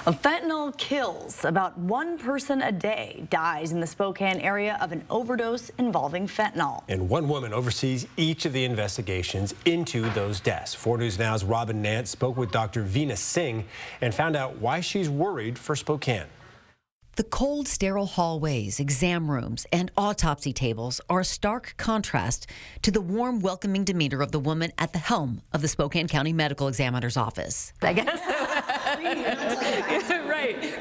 Fentanyl kills. About one person a day dies in the Spokane area of an overdose involving fentanyl. And one woman oversees each of the investigations into those deaths. 4 News Now's Robin Nance spoke with Dr. Veena Singh and found out why she's worried for Spokane. The cold, sterile hallways, exam rooms, and autopsy tables are a stark contrast to the warm, welcoming demeanor of the woman at the helm of the Spokane County Medical Examiner's office. I guess.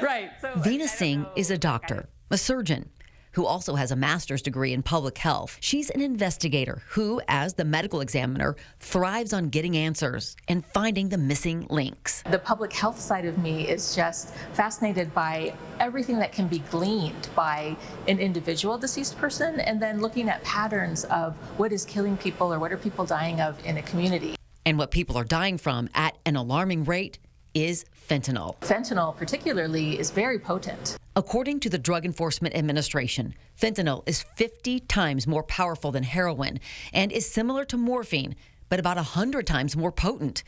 right. So, Veena Singh is a doctor, a surgeon, who also has a master's degree in public health. She's an investigator who, as the medical examiner, thrives on getting answers and finding the missing links. The public health side of me is just fascinated by everything that can be gleaned by an individual deceased person, and then looking at patterns of what is killing people or what are people dying of in a community. And what people are dying from at an alarming rate is fentanyl. Fentanyl particularly is very potent. According to the Drug Enforcement Administration, fentanyl is 50 times more powerful than heroin and is similar to morphine, but about 100 times more potent.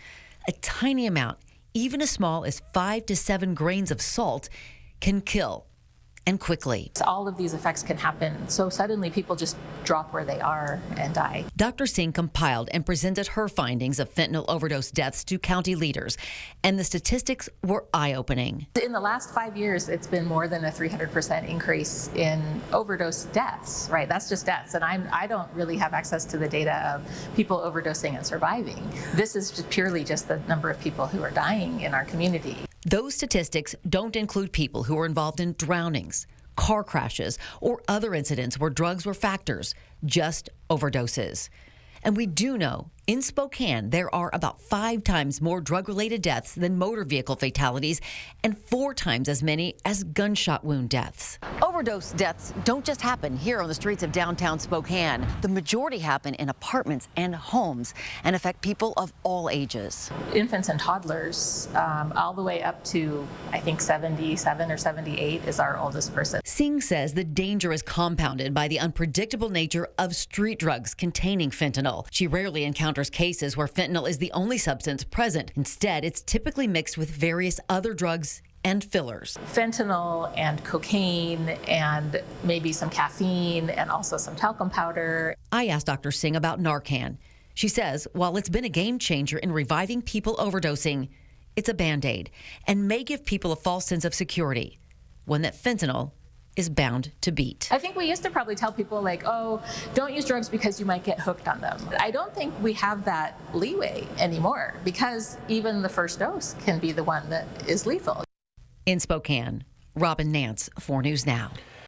A tiny amount, even as small as 5 to 7 grains of salt, can kill, and quickly. All of these effects can happen so suddenly people just drop where they are and die. Dr. Singh compiled and presented her findings of fentanyl overdose deaths to county leaders, and the statistics were eye-opening. In the last 5 years, it's been more than a 300% increase in overdose deaths, right? That's just deaths, and I don't really have access to the data of people overdosing and surviving. This is just purely just the number of people who are dying in our community. Those statistics don't include people who are involved in drownings, car crashes, or other incidents where drugs were factors, just overdoses. And we do know in Spokane there are about 5 times more drug-related deaths than motor vehicle fatalities and 4 times as many as gunshot wound deaths. Overdose deaths don't just happen here on the streets of downtown Spokane. The majority happen in apartments and homes and affect people of all ages. Infants and toddlers, all the way up to, I think, 77 or 78 is our oldest person. Singh says the danger is compounded by the unpredictable nature of street drugs containing fentanyl. She rarely encounters cases where fentanyl is the only substance present. Instead, it's typically mixed with various other drugs and fillers. Fentanyl and cocaine and maybe some caffeine and also some talcum powder. I asked Dr. Singh about Narcan. She says while it's been a game changer in reviving people overdosing, it's a Band-Aid and may give people a false sense of security, one that fentanyl is bound to beat. I think we used to probably tell people like, oh, don't use drugs because you might get hooked on them. I don't think we have that leeway anymore because even the first dose can be the one that is lethal. In Spokane, Robin Nance, 4 News Now.